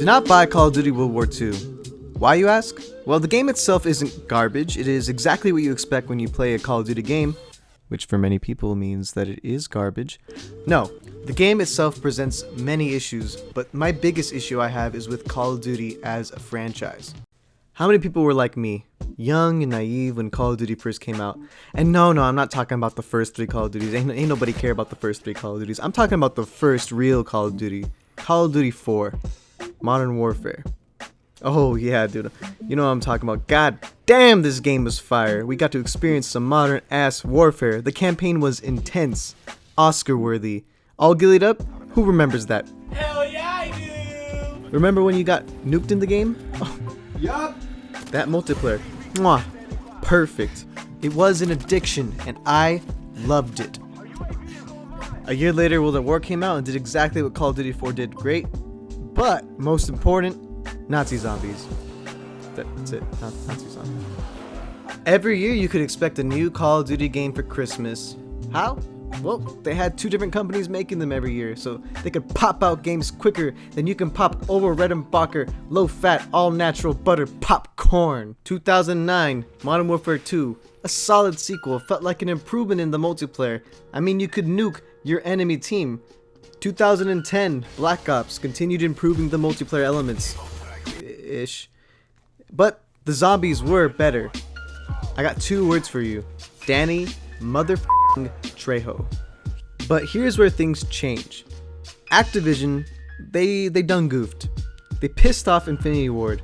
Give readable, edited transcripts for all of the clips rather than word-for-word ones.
not buy Call of Duty World War II. Why, you ask? Well, the game itself isn't garbage. It is exactly what you expect when you play a Call of Duty game, which for many people means that it is garbage. No, the game itself presents many issues, but my biggest issue I have is with Call of Duty as a franchise. How many people were like me, young and naive when Call of Duty first came out? And no, I'm not talking about the first 3 Call of Duties. Ain't nobody care about the first 3 Call of Duties. I'm talking about the first real Call of Duty, Call of Duty 4, Modern Warfare. Oh yeah, dude, you know what I'm talking about. God damn, this game was fire. We got to experience some modern ass warfare. The campaign was intense, Oscar worthy. All gillied up? Who remembers that? Hell yeah, I do! Remember when you got nuked in the game? Oh, Yup! that multiplayer, mwah, perfect. It was an addiction, and I loved it. A year later, World at War came out and did exactly what Call of Duty 4 did great, but most important, Nazi zombies. That's it, Nazi zombies. Every year you could expect a new Call of Duty game for Christmas. How? Well, they had 2 different companies making them every year, so they could pop out games quicker than you can pop over Redenbacher, low-fat, all-natural butter popcorn. 2009, Modern Warfare 2, a solid sequel, felt like an improvement in the multiplayer. I mean, you could nuke your enemy team. 2010, Black Ops continued improving the multiplayer elements. Ish. But the zombies were better. I got 2 words for you. Danny motherfucking Trejo. But here's where things change. Activision, they done goofed. They pissed off Infinity Ward.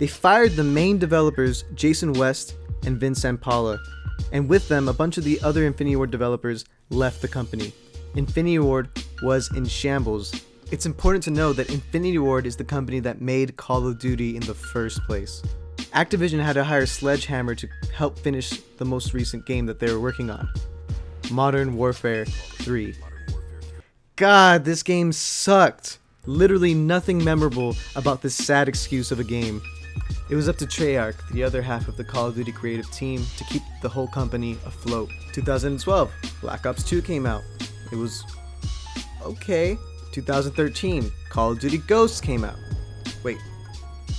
They fired the main developers Jason West and Vince Zampella, and with them a bunch of the other Infinity Ward developers left the company. Infinity Ward was in shambles. It's important to know that Infinity Ward is the company that made Call of Duty in the first place. Activision had to hire Sledgehammer to help finish the most recent game that they were working on, Modern Warfare 3. God, this game sucked. Literally nothing memorable about this sad excuse of a game. It was up to Treyarch, the other half of the Call of Duty creative team, to keep the whole company afloat. 2012, Black Ops 2 came out. It was okay. 2013, Call of Duty Ghosts came out. Wait,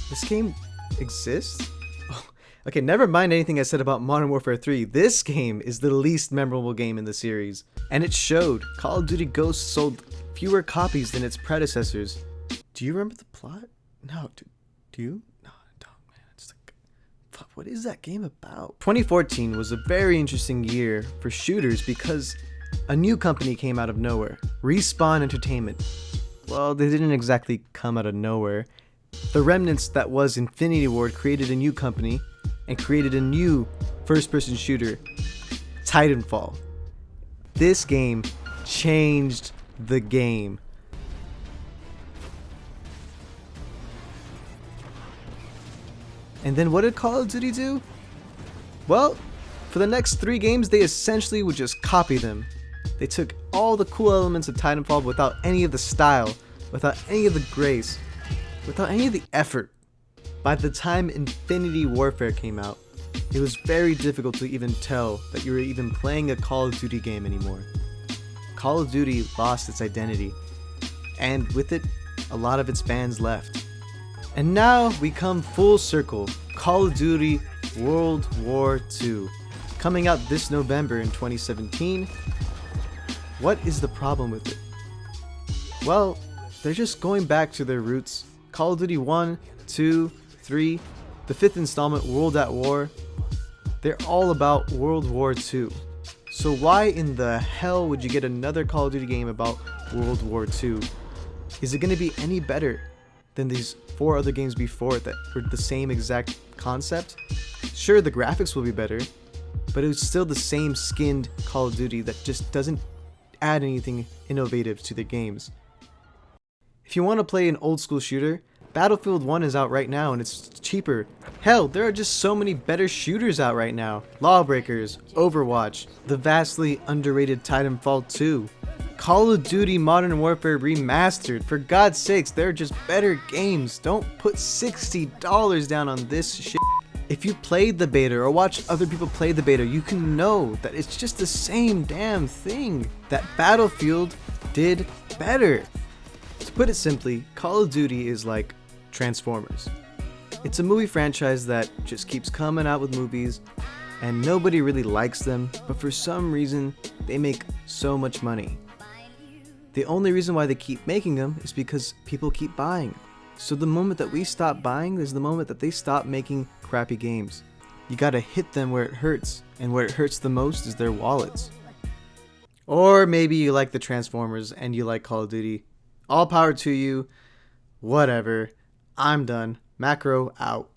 this game exists? Oh, okay, never mind anything I said about Modern Warfare 3. This game is the least memorable game in the series. And it showed. Call of Duty Ghosts sold fewer copies than its predecessors. Do you remember the plot? No, do you? No, I don't, man. It's like, fuck, what is that game about? 2014 was a very interesting year for shooters because a new company came out of nowhere, Respawn Entertainment. Well, they didn't exactly come out of nowhere. The remnants that was Infinity Ward created a new company and created a new first-person shooter, Titanfall. This game changed the game. And then what did Call of Duty do? Well, for the next 3 games, they essentially would just copy them. They took all the cool elements of Titanfall without any of the style, without any of the grace, without any of the effort. By the time Infinity Warfare came out, it was very difficult to even tell that you were even playing a Call of Duty game anymore. Call of Duty lost its identity, and with it, a lot of its fans left. And now we come full circle. Call of Duty World War II, coming out this November in 2017. What is the problem with it? Well, they're just going back to their roots. Call of Duty 1, 2, 3, the 5th installment, World at War. They're all about World War II. So why in the hell would you get another Call of Duty game about World War II? Is it going to be any better than these 4 other games before it that were the same exact concept? Sure, the graphics will be better, but it was still the same skinned Call of Duty that just doesn't add anything innovative to the games. If you want to play an old school shooter, Battlefield 1 is out right now and it's cheaper. Hell, there are just so many better shooters out right now. Lawbreakers, Overwatch, the vastly underrated Titanfall 2, Call of Duty Modern Warfare Remastered. For God's sakes, they're just better games. Don't put $60 down on this shit. If you played the beta or watched other people play the beta, you can know that it's just the same damn thing. That Battlefield did better. To put it simply, Call of Duty is like Transformers. It's a movie franchise that just keeps coming out with movies, and nobody really likes them, but for some reason, they make so much money. The only reason why they keep making them is because people keep buying. So the moment that we stop buying is the moment that they stop making crappy games. You gotta hit them where it hurts, and where it hurts the most is their wallets. Or maybe you like the Transformers and you like Call of Duty. All power to you. Whatever. I'm done. Macro out.